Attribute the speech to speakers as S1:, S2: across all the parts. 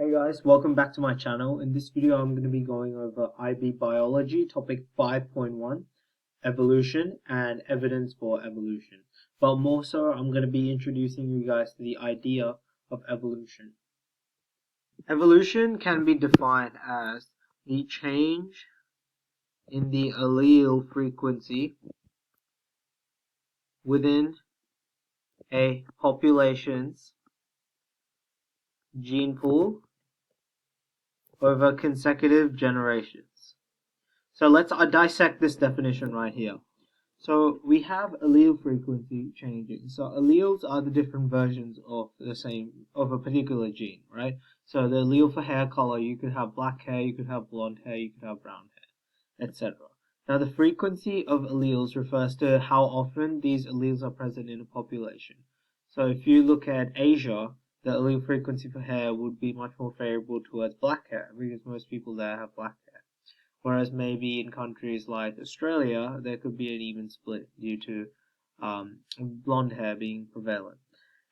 S1: Hey guys, welcome back to my channel. In this video I'm going to be going over IB Biology, topic 5.1, Evolution and Evidence for Evolution. But more so, I'm going to be introducing you guys to the idea of evolution. Evolution can be defined as the change in the allele frequency within a population's gene pool over consecutive generations. So let's dissect this definition right here. So we have allele frequency changing. So alleles are the different versions of a particular gene, right? So the allele for hair color, you could have black hair, you could have blonde hair, you could have brown hair, etc. Now the frequency of alleles refers to how often these alleles are present in a population. So if you look at Asia, the allele frequency for hair would be much more favorable towards black hair because most people there have black hair. Whereas maybe in countries like Australia, there could be an even split due to blonde hair being prevalent.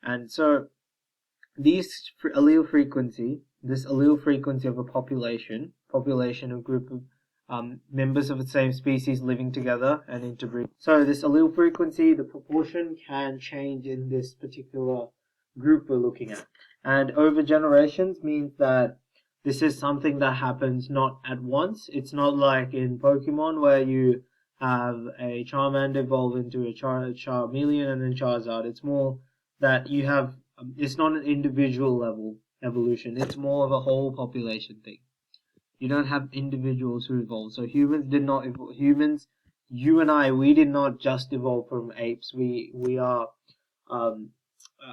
S1: And so this allele frequency of a population of group of members of the same species living together and interbreeding. So this allele frequency, the proportion can change in this particular group we're looking at. And over generations means that this is something that happens not at once. It's not like in Pokemon where you have a Charmander evolve into a Charmeleon and then Charizard. It's more that you have, it's not an individual level evolution. It's more of a whole population thing. You don't have individuals who evolve. So humans did not evolve. Humans, you and I, we did not just evolve from apes. We are,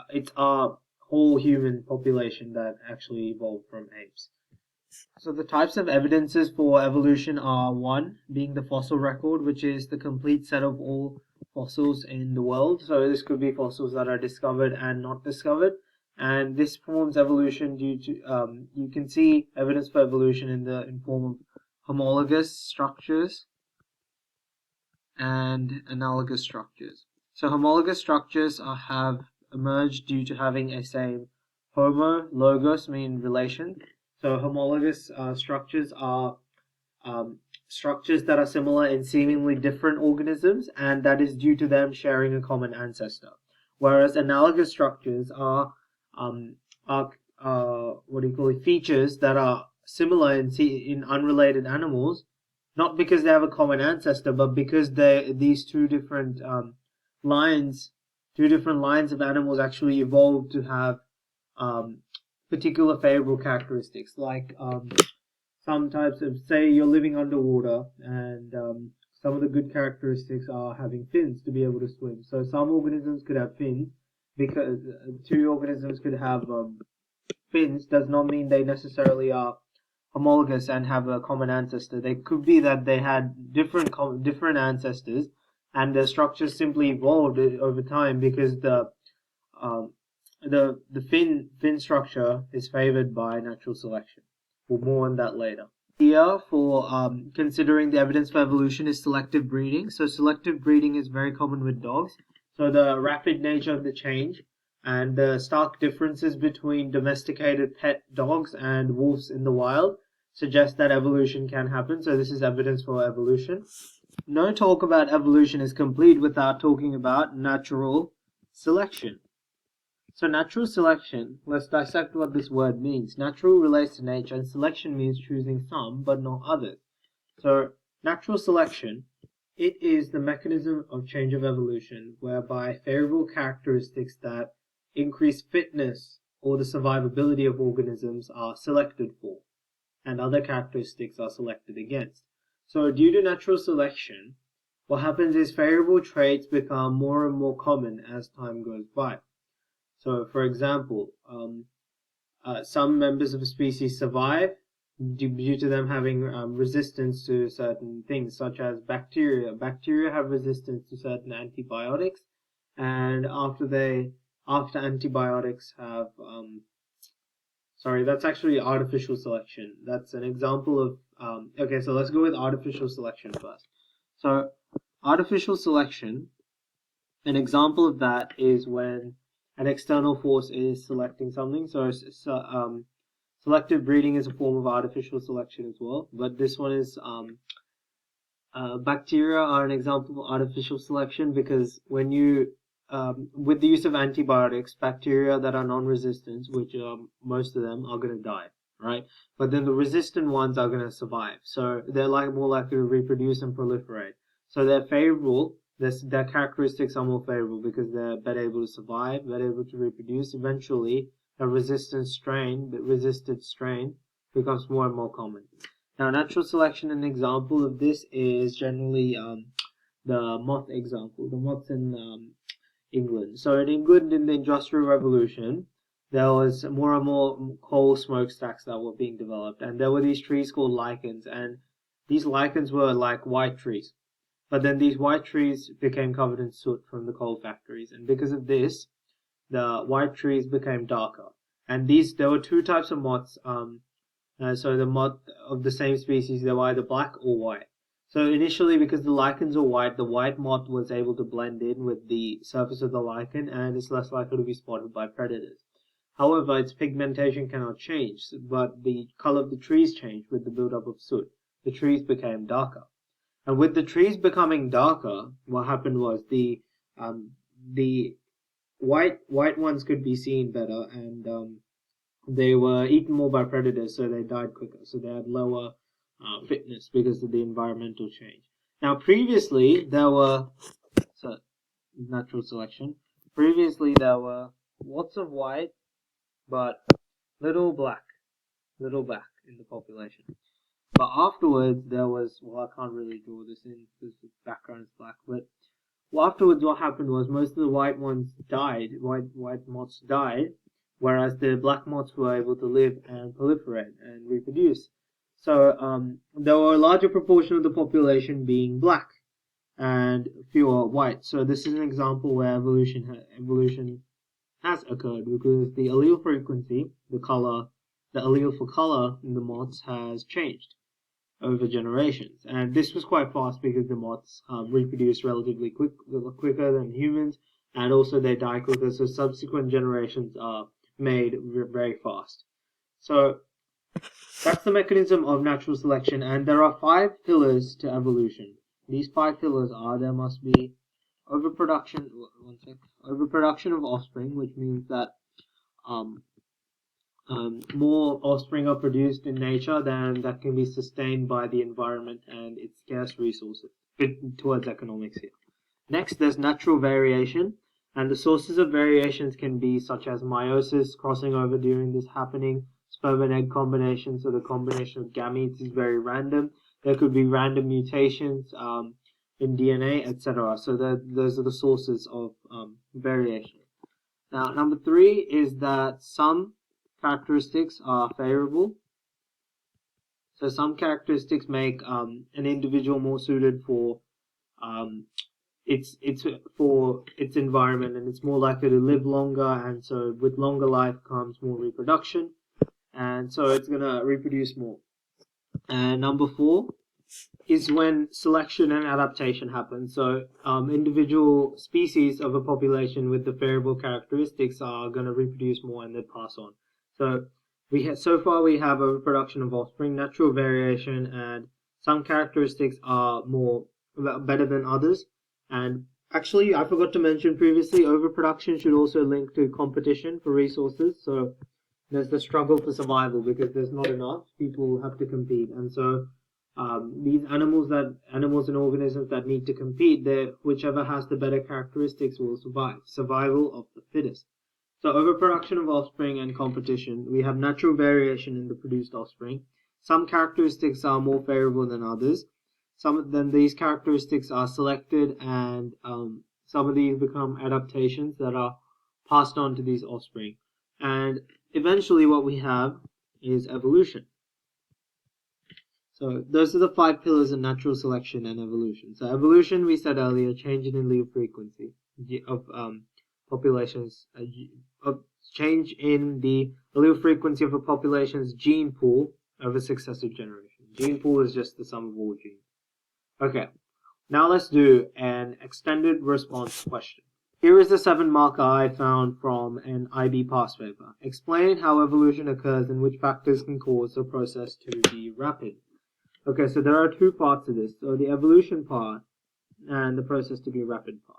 S1: it's our whole human population that actually evolved from apes. So the types of evidences for evolution are one, being the fossil record, which is the complete set of all fossils in the world. So this could be fossils that are discovered and not discovered. And this forms evolution due to, you can see evidence for evolution in form of homologous structures and analogous structures. So homologous structures have emerged due to having a same homologous, meaning relation. So homologous structures are structures that are similar in seemingly different organisms, and that is due to them sharing a common ancestor. Whereas analogous structures are features that are similar in unrelated animals, not because they have a common ancestor, but because these two different lines of animals actually evolved to have particular favorable characteristics, like some types of, say you're living underwater, and some of the good characteristics are having fins to be able to swim. So some organisms could have fins, because two organisms could have fins does not mean they necessarily are homologous and have a common ancestor. They could be that they had different ancestors, and the structures simply evolved over time because the fin structure is favored by natural selection. We'll more on that later. Here for considering the evidence for evolution is selective breeding. So selective breeding is very common with dogs. So the rapid nature of the change and the stark differences between domesticated pet dogs and wolves in the wild suggest that evolution can happen. So this is evidence for evolution. No talk about evolution is complete without talking about natural selection. So natural selection, let's dissect what this word means. Natural relates to nature, and selection means choosing some but not others. So natural selection, it is the mechanism of change of evolution whereby favorable characteristics that increase fitness or the survivability of organisms are selected for, and other characteristics are selected against. So due to natural selection, what happens is favorable traits become more and more common as time goes by. So, for example, some members of a species survive due to them having resistance to certain things, such as bacteria. Bacteria have resistance to certain antibiotics, and after antibiotics have, sorry, that's actually artificial selection. That's an example of, okay, so let's go with artificial selection first. So, artificial selection, an example of that is when an external force is selecting something. So Selective breeding is a form of artificial selection as well, but this one is bacteria are an example of artificial selection because when you, with the use of antibiotics, bacteria that are non-resistant, which most of them are going to die, right? But then the resistant ones are going to survive, so they're more likely to reproduce and proliferate. So they're favorable. Their characteristics are more favorable because they're better able to survive, better able to reproduce. Eventually, the resisted strain becomes more and more common. Now, natural selection, an example of this is generally the moth example, the moths in England. So in England, in the Industrial Revolution, there was more and more coal smokestacks that were being developed, and there were these trees called lichens, and these lichens were like white trees. But then these white trees became covered in soot from the coal factories, and because of this, the white trees became darker. And there were two types of moths. So the moth of the same species, they were either black or white. So initially, because the lichens are white, the white moth was able to blend in with the surface of the lichen and is less likely to be spotted by predators. However, its pigmentation cannot change, but the color of the trees changed with the buildup of soot. The trees became darker. And with the trees becoming darker, what happened was the white ones could be seen better, and they were eaten more by predators, so they died quicker. So they had lower fitness because of the environmental change. Now, previously there were natural selection. Previously there were lots of white, but little black in the population. But afterwards there was, well, I can't really draw this in because the background is black. But afterwards, what happened was most of the white ones died. White moths died, whereas the black moths were able to live and proliferate and reproduce. So there were a larger proportion of the population being black and fewer white. So this is an example where evolution has occurred because the allele frequency, the allele for color in the moths has changed over generations, and this was quite fast because the moths reproduce relatively quicker than humans, and also they die quicker, so subsequent generations are made very fast. So that's the mechanism of natural selection, and there are 5 pillars to evolution. These 5 pillars are: there must be overproduction of offspring, which means that more offspring are produced in nature than that can be sustained by the environment and its scarce resources. Towards economics here. Next, there's natural variation, and the sources of variations can be such as meiosis, crossing over during this happening, sperm and egg combination, so the combination of gametes is very random. There could be random mutations in DNA, etc. So those are the sources of variation. Now, number 3 is that some characteristics are favorable. So some characteristics make an individual more suited for its environment, and it's more likely to live longer, and so with longer life comes more reproduction, and so it's going to reproduce more. And number 4 is when selection and adaptation happen. So individual species of a population with the favorable characteristics are going to reproduce more and then pass on. So so far we have a reproduction of offspring, natural variation, and some characteristics are better than others. And actually, I forgot to mention previously, overproduction should also link to competition for resources. So there's the struggle for survival because there's not enough. People have to compete, and so these animals and organisms that need to compete, whichever has the better characteristics will survive. Survival of the fittest. So overproduction of offspring and competition. We have natural variation in the produced offspring. Some characteristics are more favorable than others. Then these characteristics are selected, and some of these become adaptations that are passed on to these offspring. And eventually what we have is evolution. So those are the 5 pillars of natural selection and evolution. So evolution, we said earlier, change in allele frequency of populations, change in the allele frequency of a population's gene pool over successive generations. Gene pool is just the sum of all genes. Okay, now let's do an extended response question. Here is the 7-marker I found from an IB past paper. Explain how evolution occurs and which factors can cause the process to be rapid. Okay, so there are two parts to this. So the evolution part and the process to be rapid part.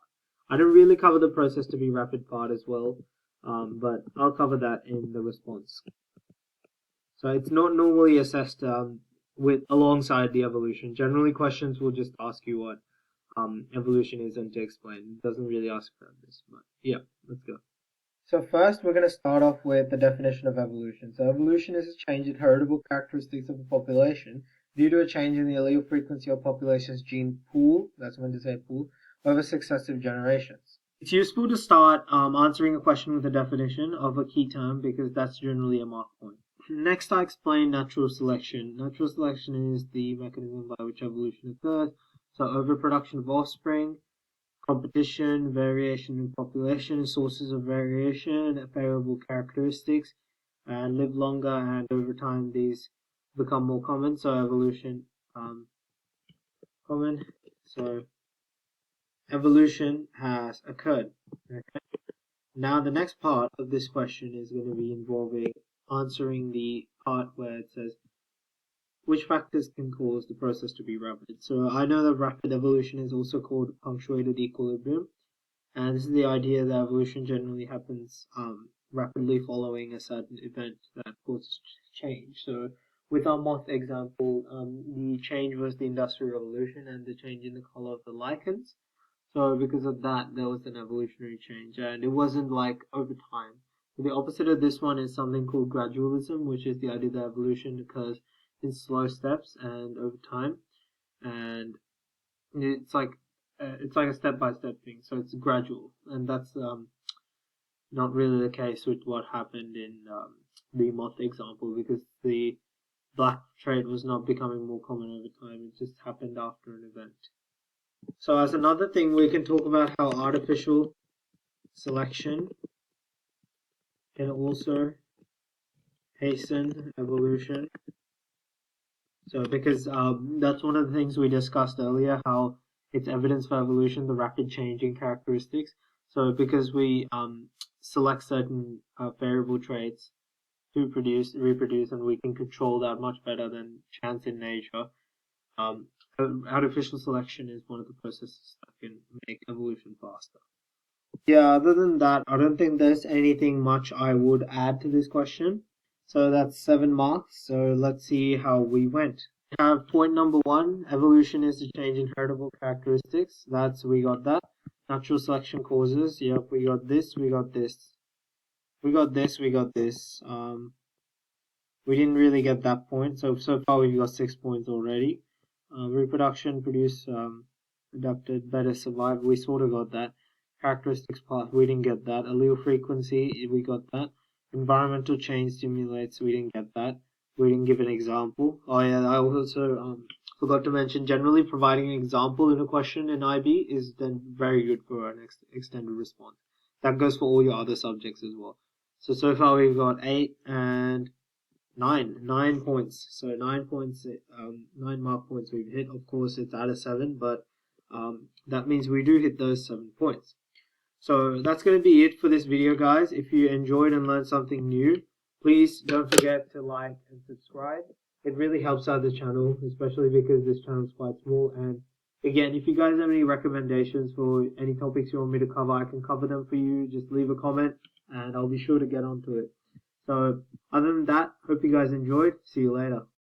S1: I didn't really cover the process to be rapid part as well, but I'll cover that in the response. So it's not normally assessed with alongside the evolution. Generally, questions will just ask you what evolution is and to explain. It doesn't really ask about this, but yeah, let's go. So first, we're going to start off with the definition of evolution. So evolution is a change in heritable characteristics of a population due to a change in the allele frequency of population's gene pool, that's meant to say pool, over successive generations. It's useful to start answering a question with a definition of a key term because that's generally a mark point. Next, I explain natural selection. Natural selection is the mechanism by which evolution occurs. So overproduction of offspring, competition, variation in population, sources of variation, favorable characteristics, and live longer, and over time these become more common. So evolution, common. So evolution has occurred. Okay. Now the next part of this question is going to be involving answering the part where it says which factors can cause the process to be rapid. So I know that rapid evolution is also called punctuated equilibrium, and this is the idea that evolution generally happens rapidly following a certain event that causes change. So with our moth example, the change was the Industrial Revolution and the change in the color of the lichens. So because of that, there was an evolutionary change, and it wasn't like over time. So the opposite of this one is something called gradualism, which is the idea that evolution occurs in slow steps and over time, and it's like a step-by-step thing. So it's gradual, and that's not really the case with what happened in the moth example, because the black trait was not becoming more common over time. It just happened after an event. So as another thing, we can talk about how artificial selection can also hasten evolution. So because that's one of the things we discussed earlier, how it's evidence for evolution, the rapid change in characteristics. So because we select certain variable traits to reproduce, and we can control that much better than chance in nature. Artificial selection is one of the processes that can make evolution faster. Yeah, other than that, I don't think there's anything much I would add to this question. So that's 7 marks. So let's see how we went. We have point number 1, evolution is the change in heritable characteristics. We got that. Natural selection causes. Yep, we got this, we got this. We got this, we got this. We didn't really get that point. So far we've got 6 points already. Reproduction, produce, adapted, better, survive. We sort of got that. Characteristics part, we didn't get that. Allele frequency, we got that. Environmental change stimulates, we didn't get that. We didn't give an example. Oh yeah, I also forgot to mention, generally providing an example in a question in IB is then very good for our next extended response. That goes for all your other subjects as well. So far we've got 8 and 9 points. So 9 points, 9 mark points we've hit. Of course, it's out of 7, but that means we do hit those 7 points. So that's going to be it for this video, guys. If you enjoyed and learned something new, please don't forget to like and subscribe. It really helps out the channel, especially because this channel is quite small. And again, if you guys have any recommendations for any topics you want me to cover, I can cover them for you. Just leave a comment and I'll be sure to get onto it. So other than that, hope you guys enjoyed. See you later.